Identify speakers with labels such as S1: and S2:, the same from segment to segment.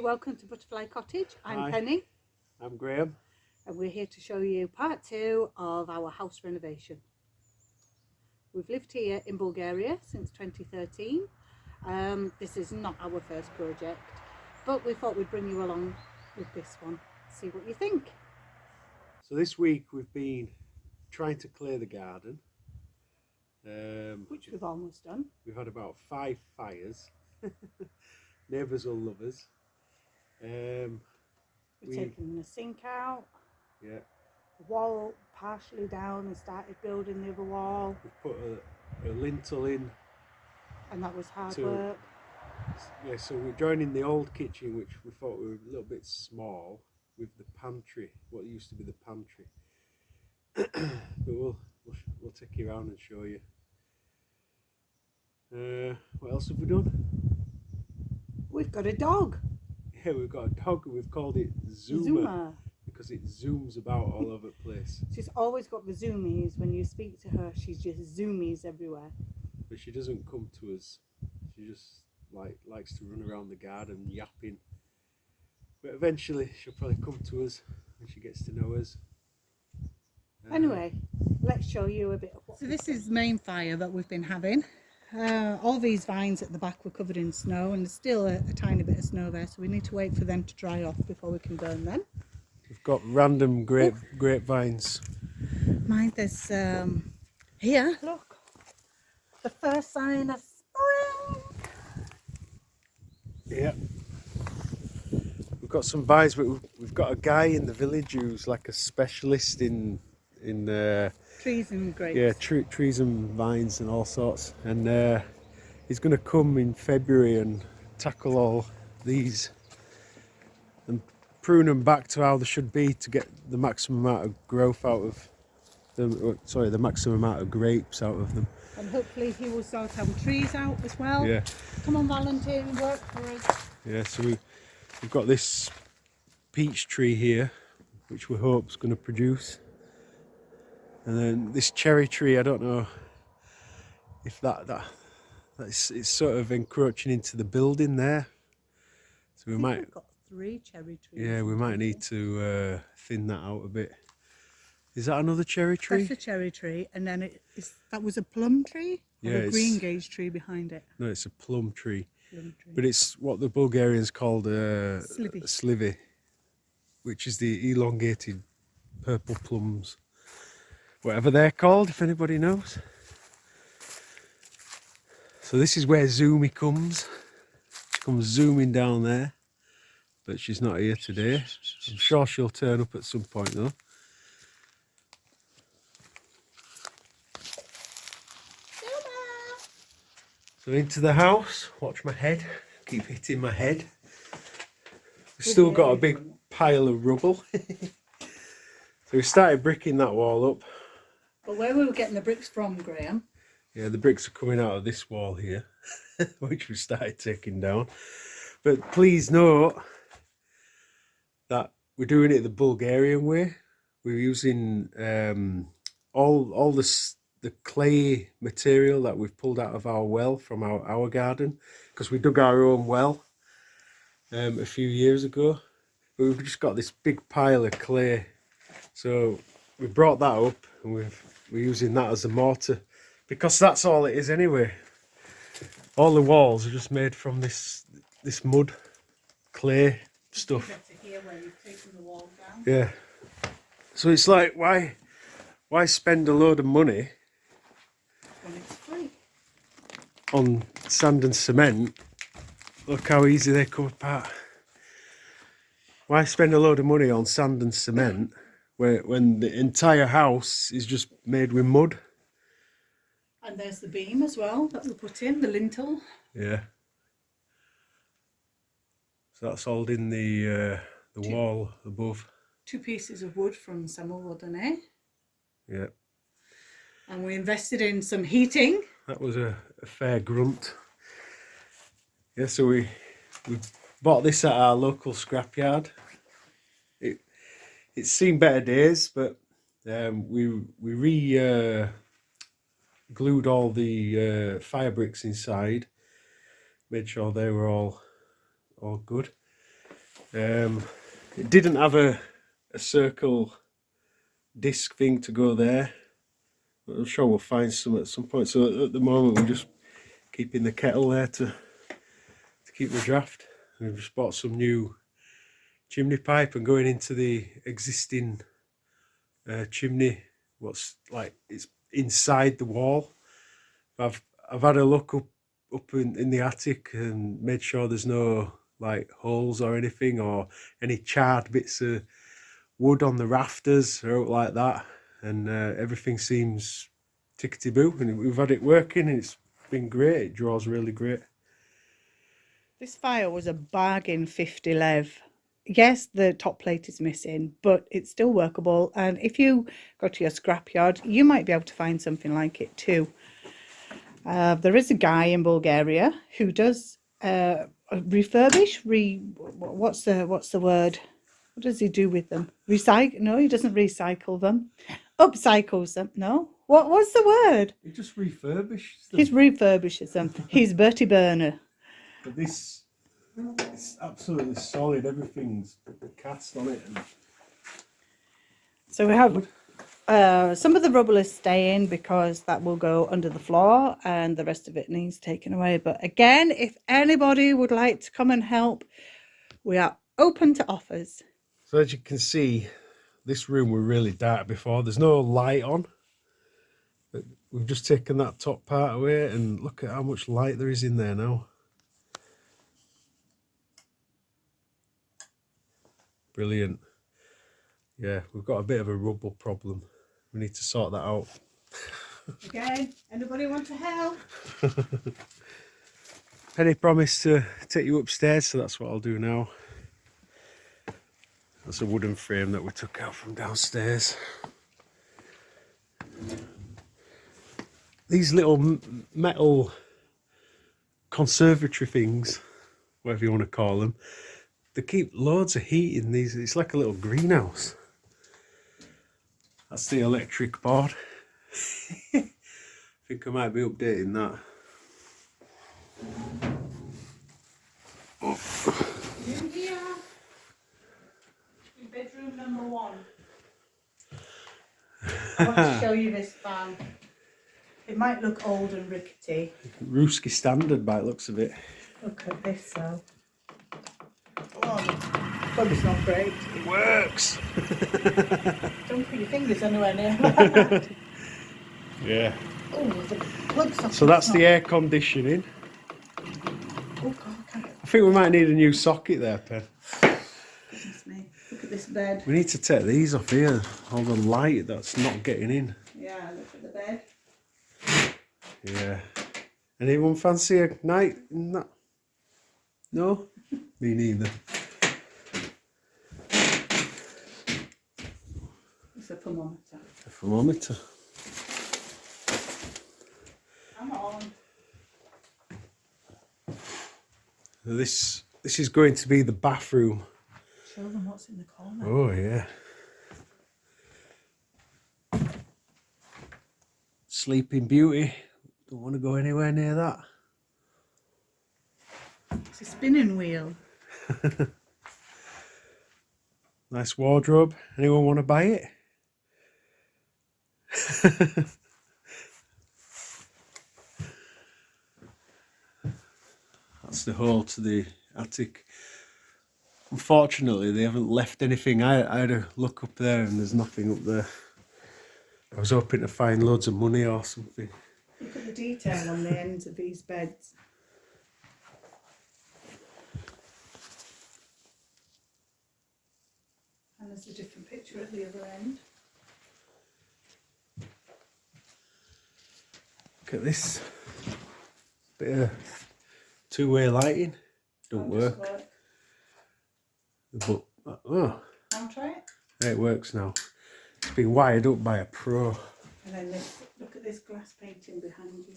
S1: welcome to Butterfly Cottage. I'm
S2: Hi.
S1: Penny
S2: I'm Graham.
S1: and we're here to show you part 2 of our house renovation. We've lived here in Bulgaria since 2013. This is not our first project, but we thought we'd bring you along with this one, see what you think.
S2: So this week we've been trying to clear the garden.
S1: Which we've almost done.
S2: We've had about 5 fires. Neighbours will love us.
S1: We've taken the sink out,
S2: Yeah,
S1: the wall partially down and started building the other wall,
S2: we've put a lintel in.
S1: and that was hard
S2: So-
S1: work.
S2: Yeah, so we're joining the old kitchen, which we thought were a little bit small, with the pantry, what used to be the pantry. But we'll take you around and show you. What else have we done?
S1: We've got a dog,
S2: Yeah, we've got a dog and we've called it Zuma, because it zooms about all over the place.
S1: She's always got the zoomies. When you speak to her, she's just zoomies everywhere.
S2: But she doesn't come to us. She just likes to run around the garden yapping. But eventually she'll probably come to us when she gets to know us.
S1: Anyway, let's show you a bit of what. So this is the main fire that we've been having. All these vines at the back were covered in snow, and there's still a tiny bit of snow there, so we need to wait for them to dry off before we can burn them.
S2: We've got random grapevines.
S1: Mind there's here, look, the first sign of spring.
S2: Yeah. We've got some vines, but we've got a guy in the village who's like a specialist in
S1: Trees and grapes.
S2: yeah, trees and vines and all sorts. And he's going to come in February and tackle all these and prune them back to how they should be to get the maximum amount of growth out of them. Sorry, the maximum amount of grapes out of them.
S1: And hopefully he will start having trees out as well.
S2: Yeah.
S1: Come on, volunteer and work for us.
S2: Yeah, so we've got this peach tree here, which we hope is going to produce. And then this cherry tree, I don't know if it's sort of encroaching into the building there. So we might,
S1: We've got 3 cherry trees.
S2: yeah, we might need to thin that out a bit. Is that another cherry tree?
S1: That's a cherry tree, and then that was a plum tree? Or
S2: Yeah,
S1: a green gage tree behind it.
S2: No, it's a plum tree.
S1: Plum tree.
S2: But it's what the Bulgarians called
S1: Slivy.
S2: slivy, which is the elongated purple plums. Whatever they're called, if anybody knows. So this is where Zoomy comes. She comes zooming down there, but she's not here today. I'm sure she'll turn up at some point though. So into the house, watch my head, keep hitting my head. We've still got a big pile of rubble. So we started bricking that wall up.
S1: But where we were getting the bricks from, Graham?
S2: Yeah, the bricks are coming out of this wall here, which we started taking down. But please note that we're doing it the Bulgarian way. We're using all the clay material that we've pulled out of our well from our garden, because we dug our own well a few years ago. But we've just got this big pile of clay. So we brought that up and we're using that as a mortar, because that's all it is anyway. All the walls are just made from this mud, clay stuff.
S1: Here where you've taken the wall down.
S2: Yeah. So it's like, why spend a load of money
S1: When it's free.
S2: on sand and cement? Look how easy they come apart. Why spend a load of money on sand and cement when the entire house is just made with mud?
S1: And there's the beam as well that we put in, the lintel.
S2: Yeah. So that's holding the wall above.
S1: 2 pieces of wood from summer wood, eh?
S2: Yeah.
S1: And we invested in some heating.
S2: That was a fair grunt. Yeah, so we bought this at our local scrapyard. It's seen better days, but we glued all the fire bricks inside, made sure they were all good. It didn't have a circle disc thing to go there, but I'm sure we'll find some at some point. So at the moment we're just keeping the kettle there to keep the draft. We've just bought some new chimney pipe and going into the existing chimney, what's like it's inside the wall. I've had a look up in the attic and made sure there's no like holes or anything, or any charred bits of wood on the rafters or out like that, and everything seems tickety boo, and we've had it working and it's been great. It draws really great.
S1: This fire was a bargain, 50 lev. Yes, the top plate is missing, but it's still workable, and if you go to your scrapyard you might be able to find something like it too. There is a guy in Bulgaria who does refurbish, what's the word? What does he do with them? Recycle? No, he doesn't recycle them. Upcycles them. No. What's the word?
S2: He just refurbishes them.
S1: He refurbishes them. He's Bertie Burner.
S2: But this, it's absolutely solid. Everything's cast on it. And
S1: so we have some of the rubble is staying because that will go under the floor, and the rest of it needs taken away. But again, if anybody would like to come and help, we are open to offers.
S2: so as you can see, this room was really dark before. There's no light on. But we've just taken that top part away, and look at how much light there is in there now. Brilliant. Yeah, we've got a bit of a rubble problem. We need to sort that out.
S1: Again, anybody want to help?
S2: Penny promised to take you upstairs, so that's what I'll do now. That's a wooden frame that we took out from downstairs. These little metal conservatory things, whatever you want to call them, they keep loads of heat in these. It's like a little greenhouse. That's the electric board. I think I might be updating that.
S1: In here, in bedroom number 1. I want to show you this fan. It might look old and rickety.
S2: Ruski standard by the looks of it.
S1: Look at this though. Oh, but it's not great.
S2: It works.
S1: Don't put your fingers anywhere near that.
S2: Yeah.
S1: Oh, the plug socket.
S2: So that's the air conditioning.
S1: Oh God,
S2: I think we might need a new socket there, Pen.
S1: goodness me. Look at this bed.
S2: We need to take these off here. All the light that's not getting in.
S1: Yeah, look at the bed.
S2: Yeah. Anyone fancy a night in that? No? Me neither.
S1: It's a thermometer.
S2: A thermometer.
S1: Come on.
S2: This is going to be the bathroom.
S1: Show them what's in the corner.
S2: Oh yeah. Sleeping Beauty. Don't want to go anywhere near that.
S1: It's a spinning wheel.
S2: Nice wardrobe. Anyone want to buy it? That's the hole to the attic. Unfortunately, they haven't left anything. I had a look up there and there's nothing up there. I was hoping to find loads of money or something.
S1: Look at the detail on the ends of these beds. And there's a different picture at the other end.
S2: Look at this. Bit of two-way lighting. Don't work. But, oh,
S1: I'll try it.
S2: yeah, it works now. It's been wired up by a pro.
S1: And then this, look at this glass painting behind you.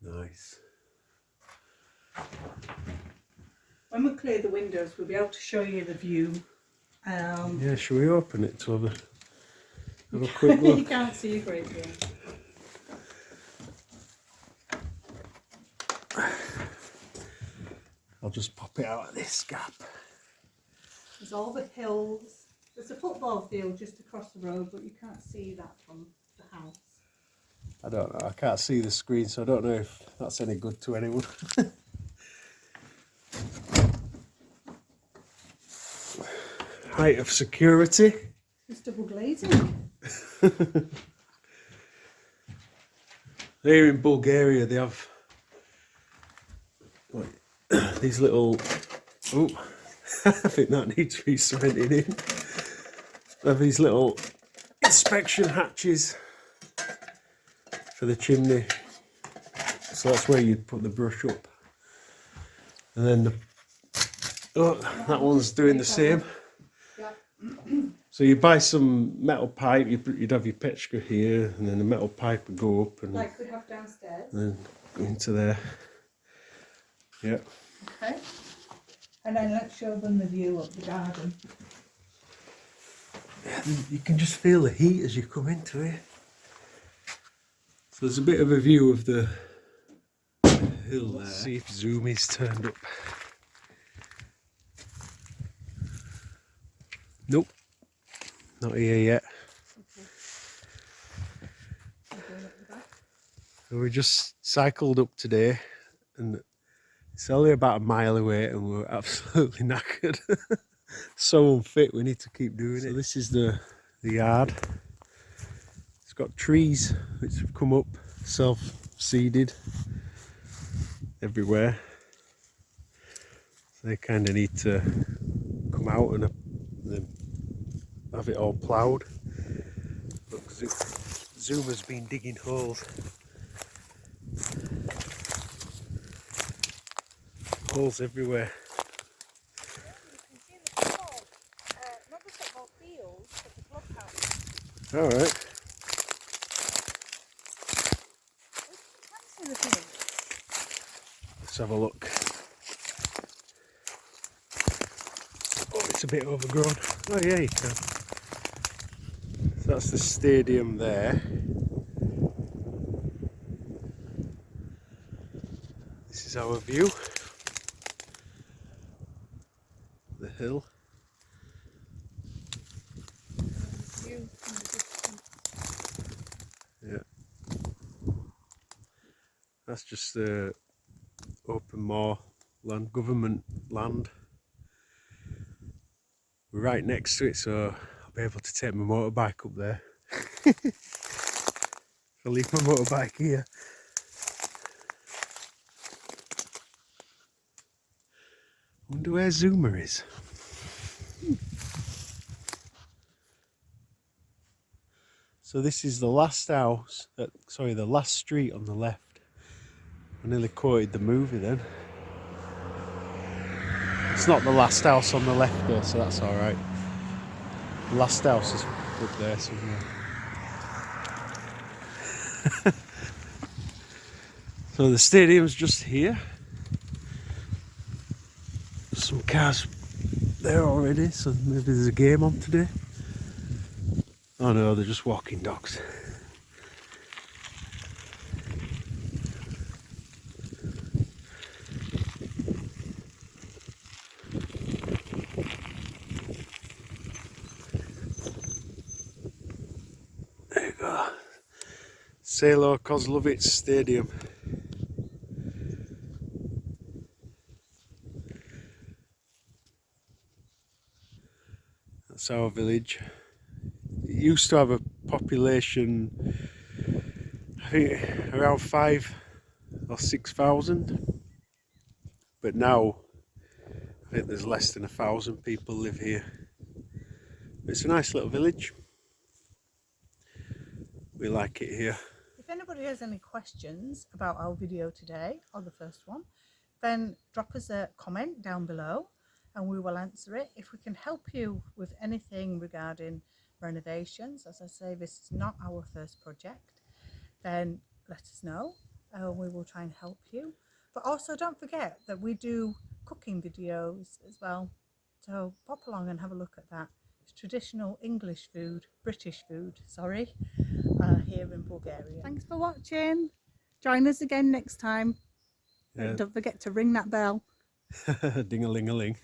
S2: Nice.
S1: When we clear the windows, we'll be able to show you the view.
S2: Yeah, shall we open it to have a quick look?
S1: You can't see a great deal.
S2: I'll just pop it out of this gap.
S1: There's all the hills. There's a football field just across the road, but you can't see that from the house.
S2: I don't know, I can't see the screen, so I don't know if that's any good to anyone. Height of security.
S1: It's double glazing.
S2: Here in Bulgaria they have these little, oh, I think that needs re-cementing in. They have these little inspection hatches for the chimney. So that's where you'd put the brush up. And then that one's doing the same. So you buy some metal pipe, you'd have your petrol here, and then the metal pipe would go up and
S1: like we have downstairs.
S2: and then go into there. Yeah.
S1: Okay. And then let's show them the view of the garden.
S2: Yeah, you can just feel the heat as you come into it. So there's a bit of a view of the hill there. Let's see if Zoomies turned up. Nope, not here yet. So we just cycled up today and it's only about a mile away and we're absolutely knackered. So unfit, we need to keep doing it. So this is the yard. It's got trees which have come up self-seeded everywhere. So they kind of need to come out and have it all ploughed. Look, Zuma's been digging holes. Holes everywhere.
S1: You can see the football, not the football field, but the clubhouse.
S2: Alright. Let's have a look. Oh, it's a bit overgrown. Oh yeah, you can. So that's the stadium there. This is our view. The hill. Yeah. That's just the open moor land, government land. We're right next to it, so I'll be able to take my motorbike up there. If I leave my motorbike here. I wonder where Zuma is. So this is the last house, the last street on the left. I nearly quoted the movie then. It's not the last house on the left though, so that's alright. The last house is up there somewhere. So the stadium's just here. There's some cars there already, so maybe there's a game on today. Oh no, they're just walking dogs. There you go. Selo Kozlovic Stadium. That's our village. It used to have a population, I think around 5,000 or 6,000, but now I think there's less than 1,000 people live here. But it's a nice little village. We like it here.
S1: If anybody has any questions about our video today, or the first one, then drop us a comment down below and we will answer it. If we can help you with anything regarding renovations, as I say, this is not our first project, then let us know and we will try and help you. But also don't forget that we do cooking videos as well, so pop along and have a look at that. It's traditional English food, British food, sorry, here in Bulgaria. Thanks for watching. Join us again next time.
S2: Yeah.
S1: Don't forget to ring that bell.
S2: Ding-a-ling-a-ling.